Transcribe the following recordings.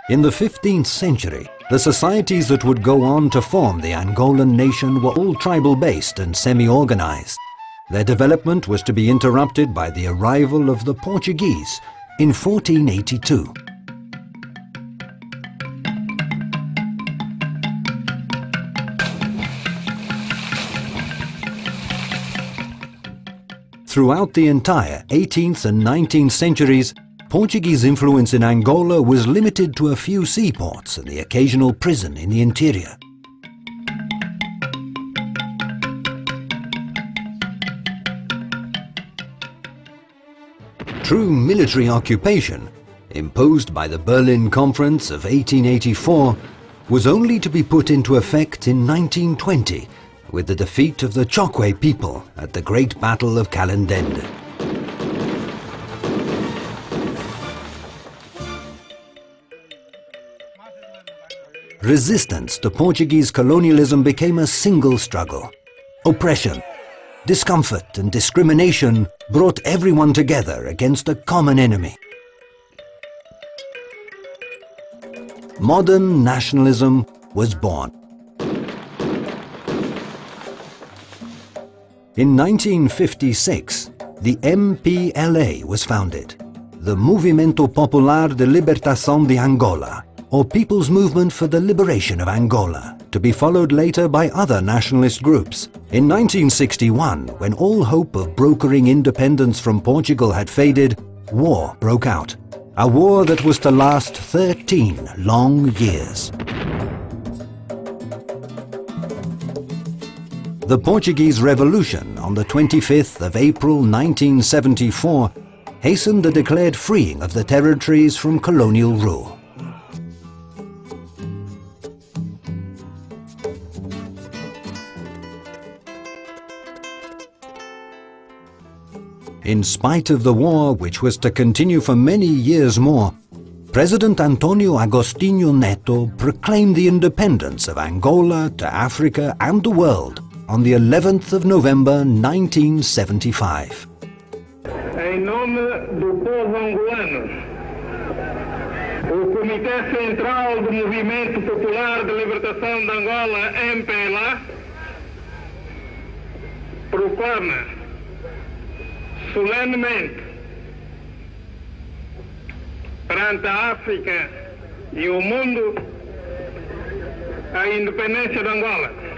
In the 15th century, the societies that would go on to form the Angolan nation were all tribal-based and semi-organized. Their development was to be interrupted by the arrival of the Portuguese in 1482. Throughout the entire 18th and 19th centuries, Portuguese influence in Angola was limited to a few seaports and the occasional prison in the interior. True military occupation, imposed by the Berlin Conference of 1884, was only to be put into effect in 1920 with the defeat of the Chokwe people at the Great Battle of Calendende. Resistance to Portuguese colonialism became a single struggle. Oppression, discomfort and discrimination brought everyone together against a common enemy. Modern nationalism was born. In 1956, the MPLA was founded, the Movimento Popular de Libertação de Angola, or People's Movement for the Liberation of Angola, to be followed later by other nationalist groups. In 1961, when all hope of brokering independence from Portugal had faded, war broke out. A war that was to last 13 long years. The Portuguese Revolution on the 25th of April 1974 hastened the declared freeing of the territories from colonial rule. In spite of the war, which was to continue for many years more, President Antonio Agostinho Neto proclaimed the independence of Angola to Africa and the world on the 11th of November 1975. Em nome do povo angolano, o Comitê Central do Movimento Popular de Libertação de Angola, MPLA, proclama solenemente perante a África e o mundo a independência de Angola.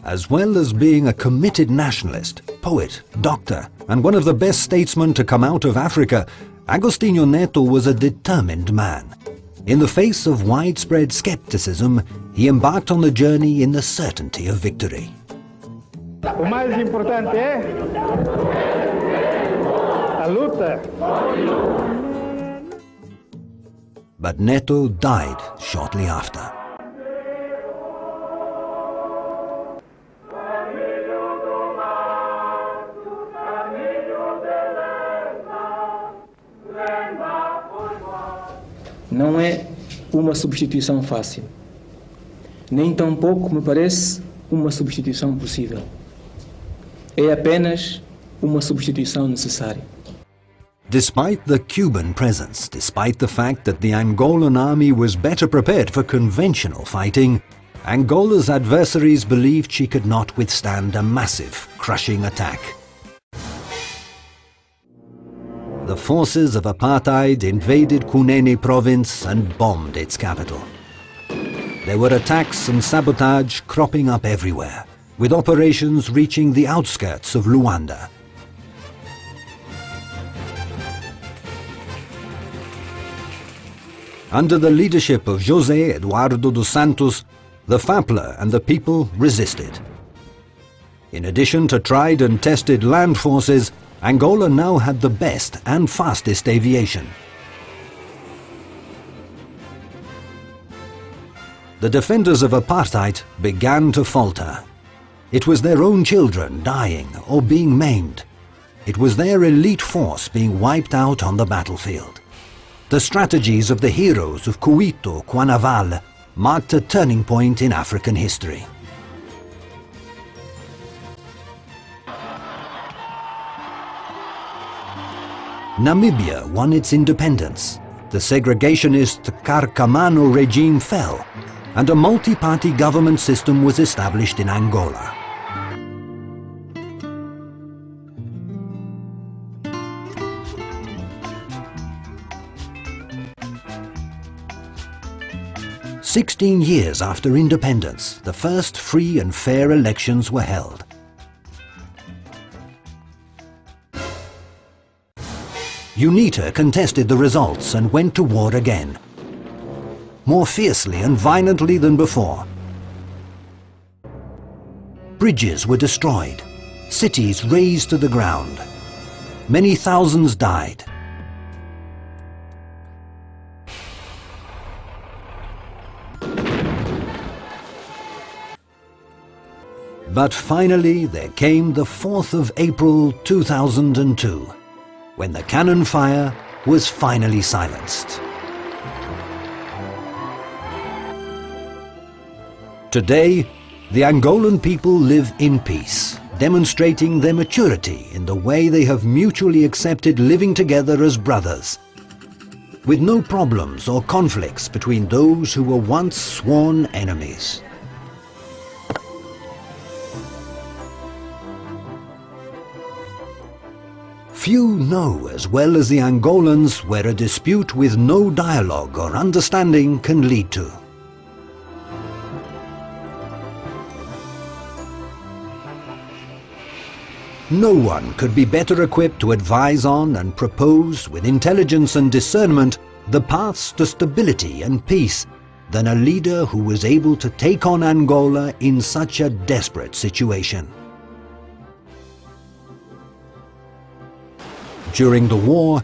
As well as being a committed nationalist, poet, doctor, and one of the best statesmen to come out of Africa, Agostinho Neto was a determined man. In the face of widespread skepticism, he embarked on the journey in the certainty of victory. O mais importante é a luta. But Neto died shortly after. Não é uma substituição fácil, nem tampouco me parece uma substituição possível. É apenas uma substituição necessária. Despite the Cuban presence, despite the fact that the Angolan army was better prepared for conventional fighting, Angola's adversaries believed she could not withstand a massive, crushing attack. The forces of apartheid invaded Cunene province and bombed its capital. There were attacks and sabotage cropping up everywhere, with operations reaching the outskirts of Luanda. Under the leadership of José Eduardo dos Santos, the FAPLA and the people resisted. In addition to tried and tested land forces, Angola now had the best and fastest aviation. The defenders of apartheid began to falter. It was their own children dying or being maimed. It was their elite force being wiped out on the battlefield. The strategies of the heroes of Cuito, Cuanavalle marked a turning point in African history. Namibia won its independence. The segregationist Carcamano regime fell, and a multi-party government system was established in Angola. "16 years after independence, the first free and fair elections were held. UNITA contested the results and went to war again, more fiercely and violently than before. Bridges were destroyed, cities razed to the ground. Many thousands died. But finally there came the 4th of April 2002, when the cannon fire was finally silenced. Today, the Angolan people live in peace, demonstrating their maturity in the way they have mutually accepted living together as brothers, with no problems or conflicts between those who were once sworn enemies. Few know as well as the Angolans where a dispute with no dialogue or understanding can lead to. No one could be better equipped to advise on and propose with intelligence and discernment the paths to stability and peace than a leader who was able to take on Angola in such a desperate situation. During the war,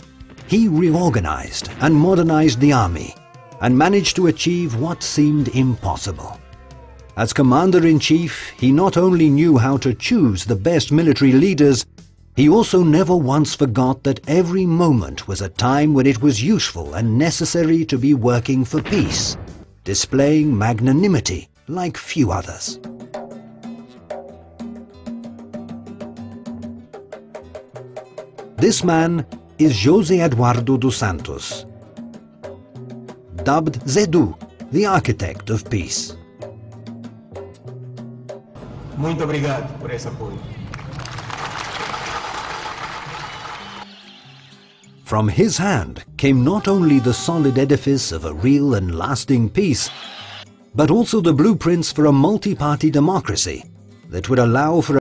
he reorganized and modernized the army and managed to achieve what seemed impossible. As Commander-in-Chief, he not only knew how to choose the best military leaders, he also never once forgot that every moment was a time when it was useful and necessary to be working for peace, displaying magnanimity like few others. This man is José Eduardo dos Santos, dubbed Zedu, the architect of peace. Muito obrigado por esse apoio. From his hand came not only the solid edifice of a real and lasting peace, but also the blueprints for a multi-party democracy that would allow for